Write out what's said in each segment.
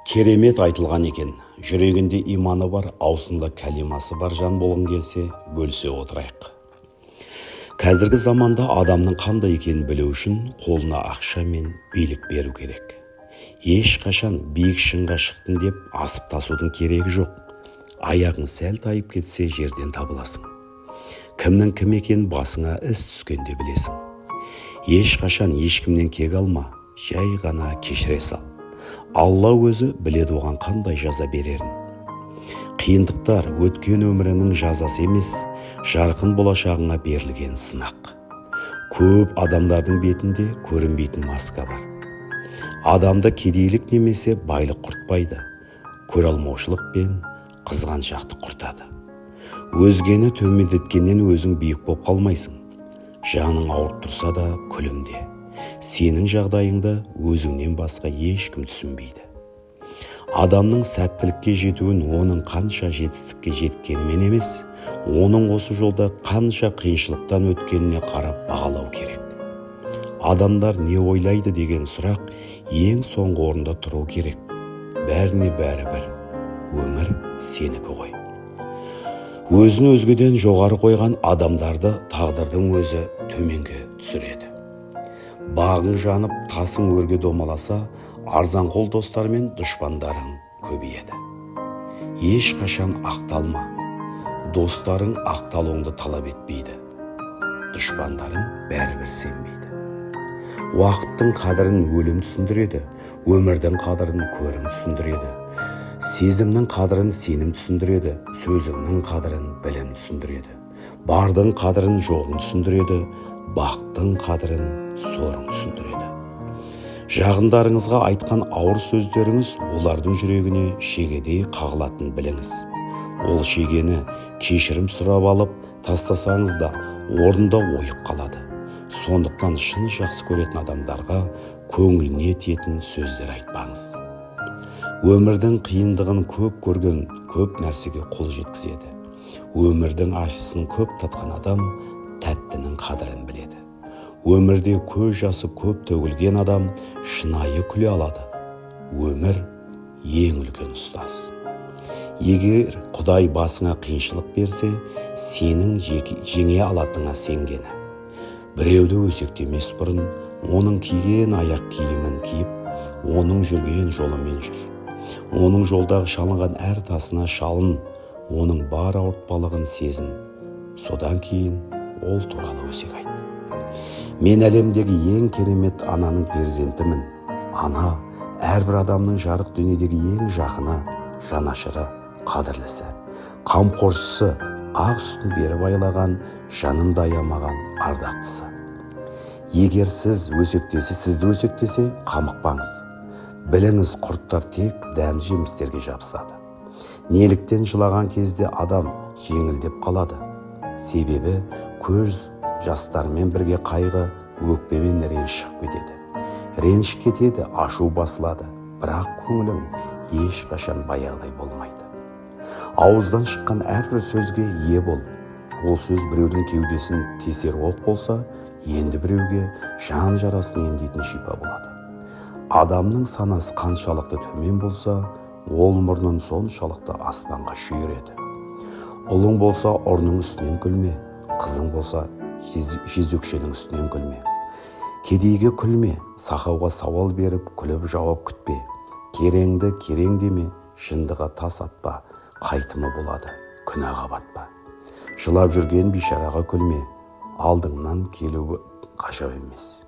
Керемет айтылған екен. Жүрегінде иманы бар, аузында кәлимасы бар жан болғың келсе, бөлісе отырайық. Қазіргі заманда адамның қандай екенін білу үшін қолына ақша мен билік беру керек. Ешқашан биік шыңға шықтым деп асып тасудың керегі жоқ. Аяғың сәл тайып кетсе жерден табыласың. Кімнің кім екенін басыңа іс түскенде білесің. Ешқашан ешкімнен кек алма, жай ғана кешіре сал. Алла өзі біледі оған қандай жаза берерін. Қиындықтар өткен өмірінің жазасы емес, жарқын болашағыңа берілген сынақ. Көп адамдардың бетінде көрінбейтін маска бар. Адамды кедейлік немесе байлық құртпайды, көреалмаушылық пен қызғаншақтық құртады. Өзгені төмендеткеннен өзің биік боп қалмайсың. Жаның ауырып тұрса да күлімде. Сенің жағдайыңды өзіңнен басқа ешкім түсінбейді. Адамның сәттілікке жетуін оның қанша жетістікке жеткенімен емес, оның осы жолда қанша қиыншылықтан өткеніне қарап бағалау керек. Адамдар не ойлайды деген сұрақ ең соңғы орында тұру керек. Бәріне бәрі бір. Өмір сенікі ғой. Өзін өзгеден жоғары қойған адамдарды тағдырдың өзі төменге түсіреді. Бағың жанып, тасың өрге домаласа, арзанқол достар мен дұшпандарың көбейеді. Ешқашан ақталма. Достарың ақталуыңды талап етпейді. Дұшпандарың бәрібір сенбейді. Уақыттың қадірін өлім түсіндіреді, өмірдің қадірін көрім түсіндіреді. Сезімнің қадірін сенім түсіндіреді, сөзіңнің қадірін білім түсіндіреді. Бардың қадірін жоғын түсіндіреді, бақтың қадірін сорың түсіндіреді. Жағындарыңызға айтқан ауыр сөздеріңіз олардың жүрегіне шегедей қағылатын біліңіз. Ол шегені кешірім сұрап алып тастасаңыз да орнында ойық қалады. Сондықтан шын жақсы көретін адамдарға көңіліне тиетін сөздер айтпаңыз. Өмірдің қиындығын көп көрген көп нәрсеге қол жеткізеді. Өмірдің ащысын көп татқан адам тәттінің қадірін біледі. Өмірде көз жасы көп төгілген адам шынайы күле алады. Өмір ең үлкен ұстаз. Егер Құдай басыңа қиыншылық берсе, сенің жеңе алатыныңа сенгені. Біреуді өсектемес бұрын, оның киген аяқ киімін киіп, оның жүрген жолымен жүр. Оның жолдағы шалынған әр тасына шалын, оның бар ауыртпалығын сезін. Содан кейін ол туралы өсек айт. Мен әлемдегі ең керемет ананың перзентімін. Ана әрбір адамның жарық дүниедегі ең жақыны, жанашыры, қадірлісі, қамқоршысы, ақ сүтін беріп байлаған, жанында аямаған ардақтысы. Егер сіз өсектесе, сізді өсектесе, қамықпаңыз. Біліңіз, құрттар тек дәм жемістерге жабысады. Неліктен жылаған кезде адам жеңілдеп қалады. Себебі көз жастармен бірге қайғы, өкпемен реніш шығып кетеді. Реніш кетеді, ашу басылады, бірақ көңілің ешқашан баяғыдай болмайды. Ауыздан шыққан әрбір сөзге ие бол. Ол сөз біреудің кеудесін тесер оқ болса, енді біреуге жан жарасын емдейтін шипа болады. Адамның санасы қаншалықты төмен болса, ол мұрнын соншалықты аспанға шүйіреді. Ұлың болса, ұрының үстінен күлме, қызың болса, жезөкшенің үстінен күлме. Кедейге күлме, сақауға сауал беріп, күліп жауап күтпе. Кереңді керең деме, жындыға тас атпа, қайтымы болады, күнәға батпа. Жылап жүрген бишараға күлме, алдыңнан келуі ғажап емес.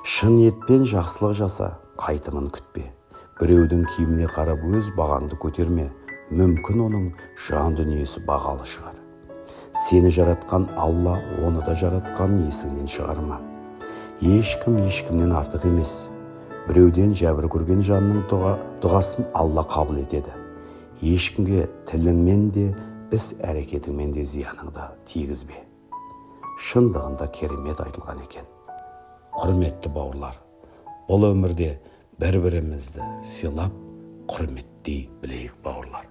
Шын ниетпен жақсылық жаса, қайтымын күтпе. Біреудің киіміне қарап өз бағаңды көтерме, мүмкін оның жан дүниесі бағалы шығар. Сені жаратқан Алла, оны да жаратқан есіңнен шығарма. Ешкімнен артық емес. Біреуден жәбір көрген жанның дұғасын Алла қабыл етеді. Ешкімге тіліңмен де, іс әрекетіңмен де зияныңды тигізбе. Шындығында керемет айтылған екен. Құрметті бауырлар, бұл өмірде бір-бірімізді сыйлап, құрметтей білейік бауырлар.